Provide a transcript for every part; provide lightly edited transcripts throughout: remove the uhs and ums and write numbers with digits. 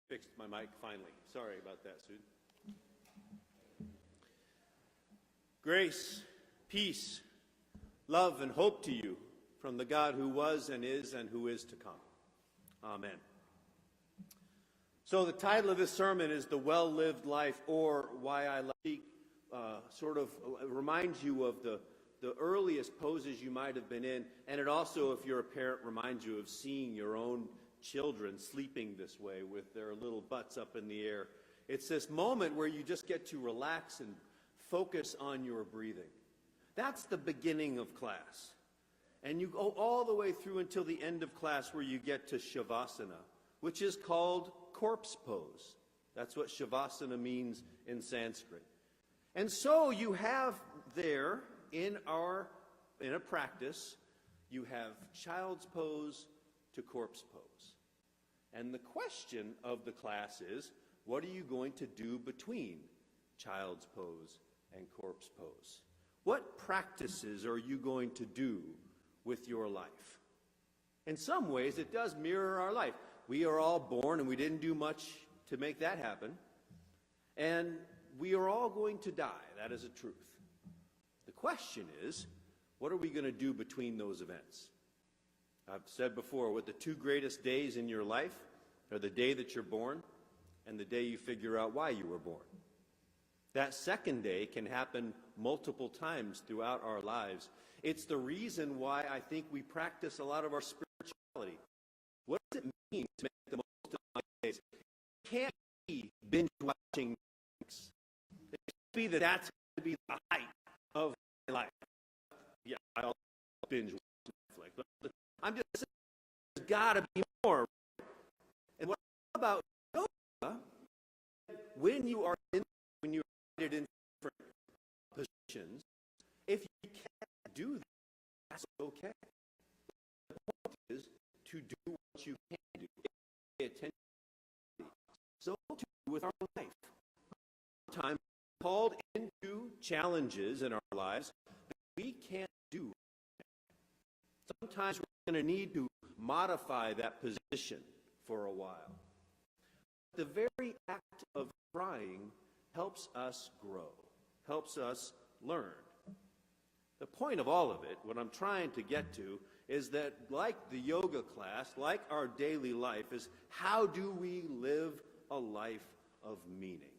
Fixed my mic finally. Sorry about that, Sue. Grace, peace, love, and hope to you from the God who was and who is to come. Amen. So the title of this sermon is The Well-Lived Life, or Why I Like, sort of reminds you of the earliest poses you might have been in, and it also, if you're a parent, reminds you of seeing your own children sleeping this way with their little butts up in the air. It's this moment where you just get to relax and focus on your breathing. That's the beginning of class. And you go all the way through until the end of class where you get to Shavasana, which is called corpse pose. That's what Shavasana means in Sanskrit. And so you have there in a practice, you have child's pose to corpse pose. And the question of the class is, what are you going to do between child's pose and corpse pose? What practices are you going to do with your life? In some ways, it does mirror our life. We are all born, and we didn't do much to make that happen. And we are all going to die. That is a truth. The question is, what are we going to do between those events? I've said before, what the two greatest days in your life are the day that you're born and the day you figure out why you were born. That second day can happen multiple times throughout our lives. It's the reason why I think we practice a lot of our spirituality. What does it mean to make the most of my days? It can't be binge watching Netflix. It can't be that that's going to be the height of my life. Yeah, I'll binge watch Netflix. But I'm just saying, there's got to be more. And what about yoga? When you're in different positions, if you can't do that, that's okay. The point is to do what you can do. Pay attention. So too with our life. Sometimes we're called into challenges in our lives that we can't do. Sometimes we're going to need to modify that position for a while. The very act of trying helps us grow, helps us learn. The point of all of it, what I'm trying to get to, is that like the yoga class, like our daily life, is how do we live a life of meaning?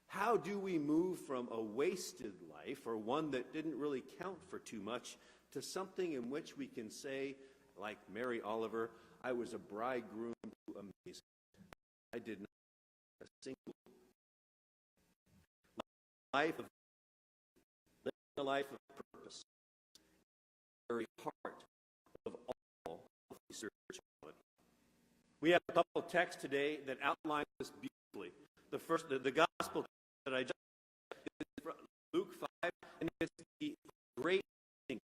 How do we move from a wasted life, or one that didn't really count for too much, to something in which we can say, like Mary Oliver, I was a bridegroom to amazement. I did not have a single life of living a life of purpose, the very heart of all healthy spirituality. We have a couple of texts today that outline this beautifully. The first, the gospel that I just is from Luke 5, and it's the great thing.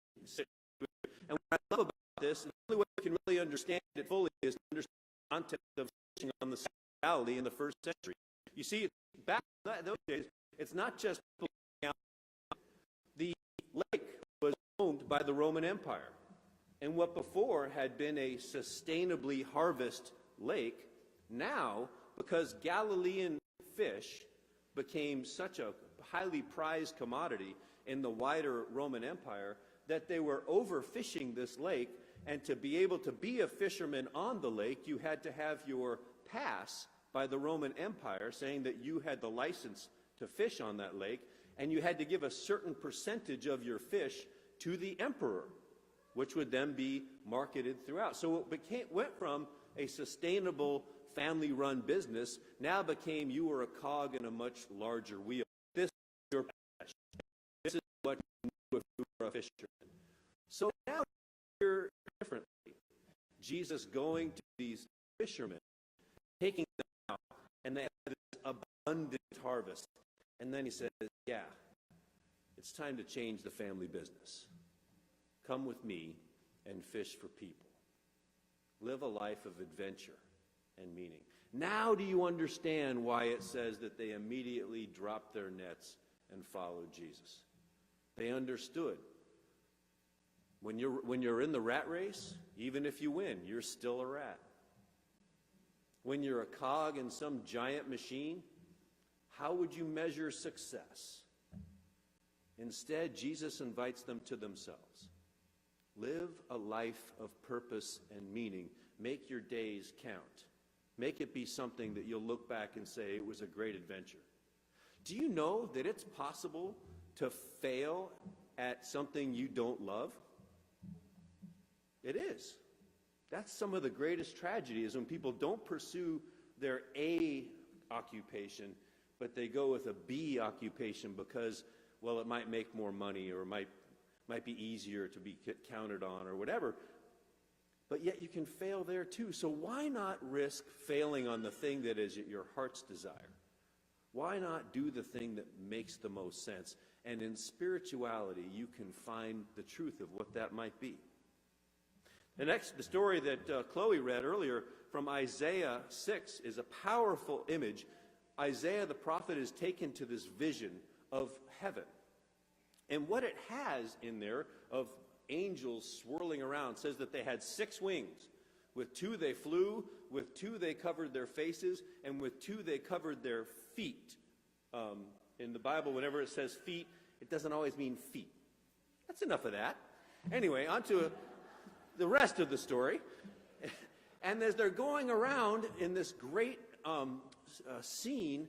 And what I love about this, and the only way we can really understand it fully is to understand the context of fishing on the Sea of Galilee in the first century. You see, back in those days, it's not just people out. The lake was owned by the Roman Empire. And what before had been a sustainably harvest lake, now, because Galilean fish became such a highly prized commodity in the wider Roman Empire, that they were overfishing this lake, and to be able to be a fisherman on the lake, you had to have your pass by the Roman Empire saying that you had the license to fish on that lake, and you had to give a certain percentage of your fish to the emperor, which would then be marketed throughout. So it went from a sustainable family-run business, now became you were a cog in a much larger wheel. This is your passion. This is what you do if you were a fisherman. So now you're differently. Jesus going to these fishermen, taking them out, and they have this abundant harvest. And then he says, yeah, it's time to change the family business. Come with me and fish for people. Live a life of adventure and meaning. Now do you understand why it says that they immediately dropped their nets and followed Jesus? They understood. When you're in the rat race, even if you win, you're still a rat. When you're a cog in some giant machine, how would you measure success? Instead, Jesus invites them to themselves. Live a life of purpose and meaning. Make your days count. Make it be something that you'll look back and say, it was a great adventure. Do you know that it's possible to fail at something you don't love? It is. That's some of the greatest tragedy, is when people don't pursue their A occupation, but they go with a B occupation because, well, it might make more money, or might be easier to be counted on, or whatever. But yet you can fail there too. So why not risk failing on the thing that is your heart's desire? Why not do the thing that makes the most sense? And in spirituality, you can find the truth of what that might be. The story that Chloe read earlier from Isaiah 6 is a powerful image. Isaiah the prophet is taken to this vision of heaven. And what it has in there of angels swirling around says that they had 6 wings. With 2 they flew, with 2 they covered their faces, and with 2 they covered their feet. In the Bible, whenever it says feet, it doesn't always mean feet. That's enough of that. Anyway, on to the rest of the story. And as they're going around in this great scene,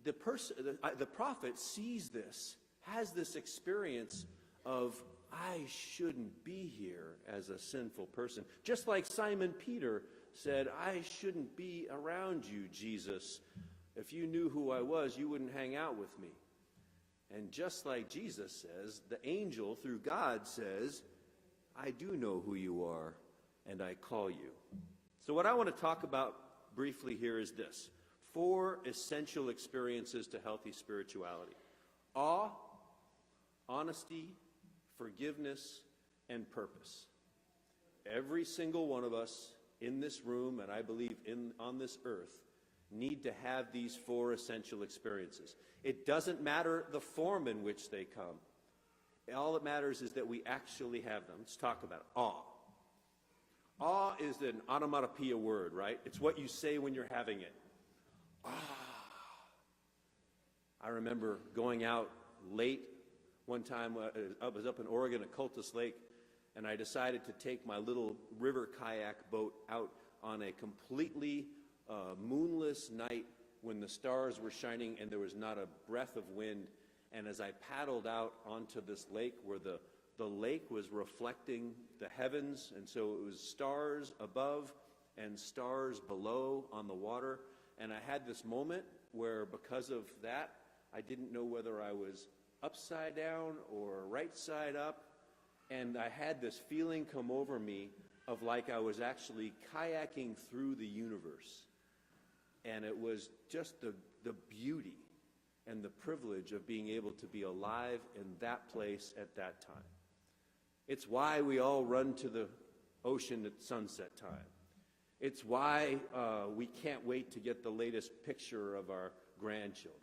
the prophet sees this, has this experience of, I shouldn't be here as a sinful person. Just like Simon Peter said, I shouldn't be around you, Jesus. If you knew who I was, you wouldn't hang out with me. And just like Jesus says, the angel through God says, I do know who you are, and I call you. So what I want to talk about briefly here is this: 4 essential experiences to healthy spirituality. Awe, honesty, forgiveness, and purpose. Every single one of us in this room, and I believe on this earth, need to have these 4 essential experiences. It doesn't matter the form in which they come. All that matters is that we actually have them. Let's talk about it. Awe. Awe is an onomatopoeia word, right? It's what you say when you're having it. Ah. I remember going out late one time. I was up in Oregon at Cultus Lake, and I decided to take my little river kayak boat out on a completely moonless night when the stars were shining and there was not a breath of wind. And as I paddled out onto this lake, where the lake was reflecting the heavens, and so it was stars above and stars below on the water, and I had this moment where, because of that, I didn't know whether I was upside down or right side up, and I had this feeling come over me of like I was actually kayaking through the universe. And it was just the beauty and the privilege of being able to be alive in that place at that time. It's why we all run to the ocean at sunset time. It's why we can't wait to get the latest picture of our grandchildren.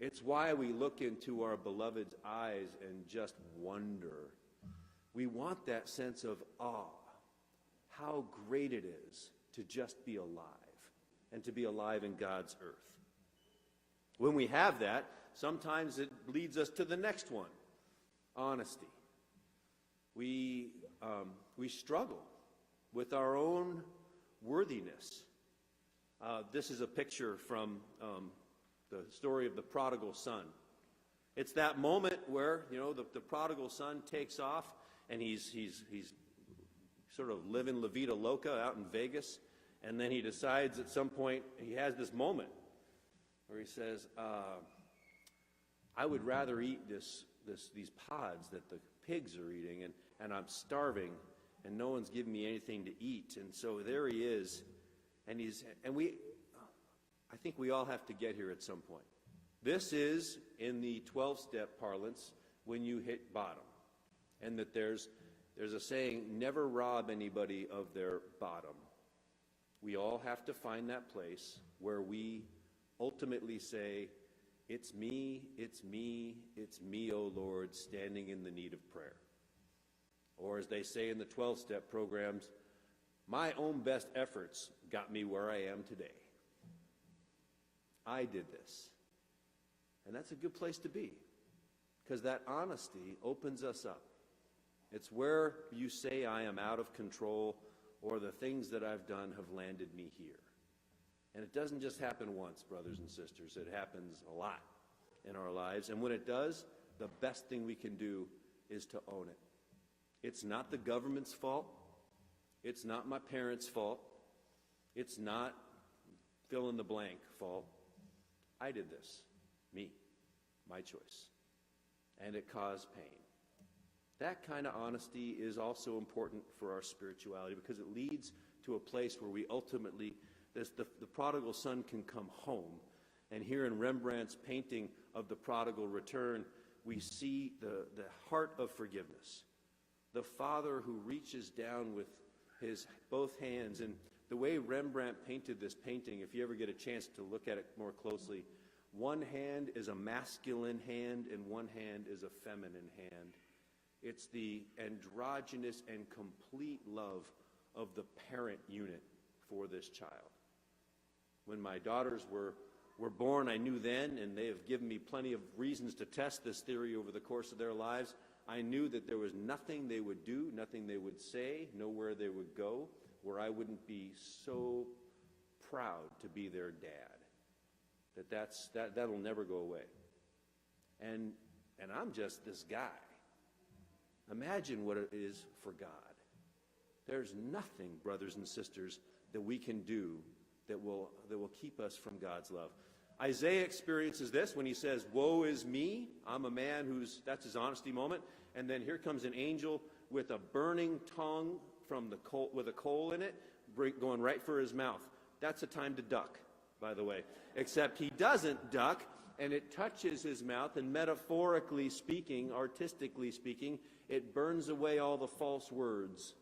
It's why we look into our beloved's eyes and just wonder. We want that sense of awe, how great it is to just be alive and to be alive in God's earth. When we have that, sometimes it leads us to the next one, honesty. We struggle with our own worthiness. This is a picture from the story of the prodigal son. It's that moment where, the prodigal son takes off, and he's sort of living La Vida Loca out in Vegas, and then he decides at some point, he has this moment where he says, I would rather eat these pods that the pigs are eating, and I'm starving, and no one's giving me anything to eat. And so there he is, I think we all have to get here at some point. This is, in the 12-step parlance, when you hit bottom. And that there's a saying, never rob anybody of their bottom. We all have to find that place where we ultimately say, it's me, it's me, it's me, O Lord, standing in the need of prayer. Or as they say in the 12-step programs, My own best efforts got me where I am today. I did this. And that's a good place to be, because that honesty opens us up. It's where you say, I am out of control, or the things that I've done have landed me here. And it doesn't just happen once, brothers and sisters. It happens a lot in our lives. And when it does, the best thing we can do is to own it. It's not the government's fault. It's not my parents' fault. It's not fill in the blank fault. I did this. Me. My choice. And it caused pain. That kind of honesty is also important for our spirituality, because it leads to a place where we ultimately, the prodigal son can come home. And here in Rembrandt's painting of the prodigal return, we see the heart of forgiveness. The father who reaches down with his both hands. And the way Rembrandt painted this painting, if you ever get a chance to look at it more closely, one hand is a masculine hand and one hand is a feminine hand. It's the androgynous and complete love of the parent unit for this child. When my daughters were born, I knew then, and they have given me plenty of reasons to test this theory over the course of their lives, I knew that there was nothing they would do, nothing they would say, nowhere they would go, where I wouldn't be so proud to be their dad. That'll never go away. And I'm just this guy. Imagine what it is for God. There's nothing, brothers and sisters, that we can do that will keep us from God's love. Isaiah experiences this when he says, woe is me. I'm a man that's his honesty moment. And then here comes an angel with a burning tongue with a coal in it, going right for his mouth. That's a time to duck, by the way. Except he doesn't duck, and it touches his mouth, and metaphorically speaking, artistically speaking, it burns away all the false words.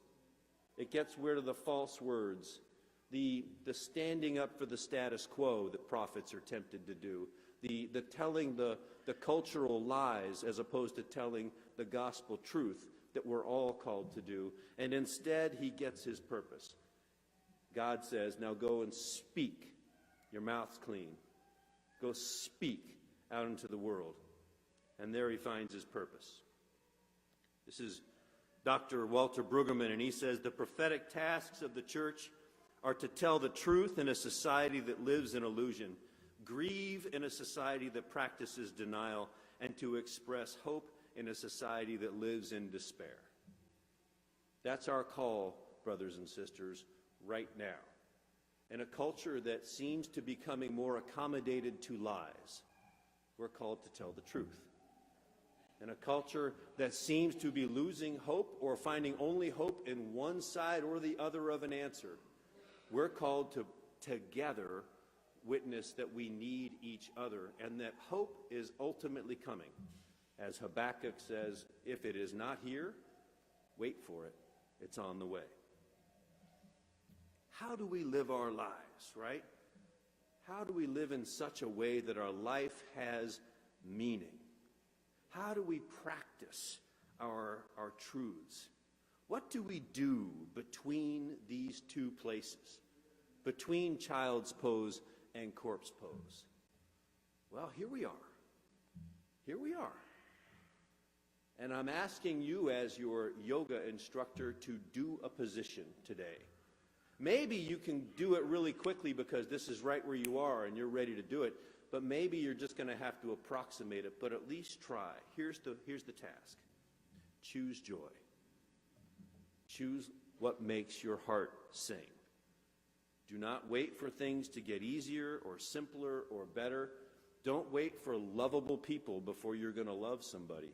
It gets rid of the false words. The standing up for the status quo that prophets are tempted to do. The telling the cultural lies as opposed to telling the gospel truth that we're all called to do. And instead, he gets his purpose. God says, now go and speak. Your mouth's clean. Go speak out into the world. And there he finds his purpose. This is Dr. Walter Brueggemann, and he says, the prophetic tasks of the church are to tell the truth in a society that lives in illusion, grieve in a society that practices denial, and to express hope in a society that lives in despair. That's our call, brothers and sisters, right now. In a culture that seems to be becoming more accommodated to lies, we're called to tell the truth. In a culture that seems to be losing hope or finding only hope in one side or the other of an answer, we're called to together witness that we need each other and that hope is ultimately coming. As Habakkuk says, if it is not here, wait for it. It's on the way. How do we live our lives, right? How do we live in such a way that our life has meaning? How do we practice our truths? What do we do between these two places, between child's pose and corpse pose? Well, here we are. Here we are. And I'm asking you as your yoga instructor to do a position today. Maybe you can do it really quickly because this is right where you are and you're ready to do it, but maybe you're just going to have to approximate it, but at least try. Here's the task. Choose joy. Choose what makes your heart sing. Do not wait for things to get easier or simpler or better. Don't wait for lovable people before you're going to love somebody.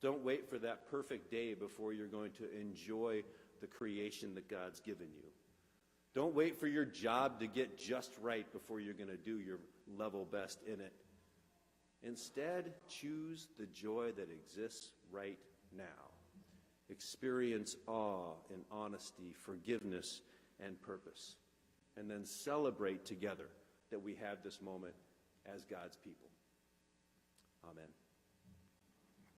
Don't wait for that perfect day before you're going to enjoy the creation that God's given you. Don't wait for your job to get just right before you're going to do your level best in it. Instead, choose the joy that exists right now. Experience awe and honesty, forgiveness and purpose. And then celebrate together that we have this moment as God's people. Amen.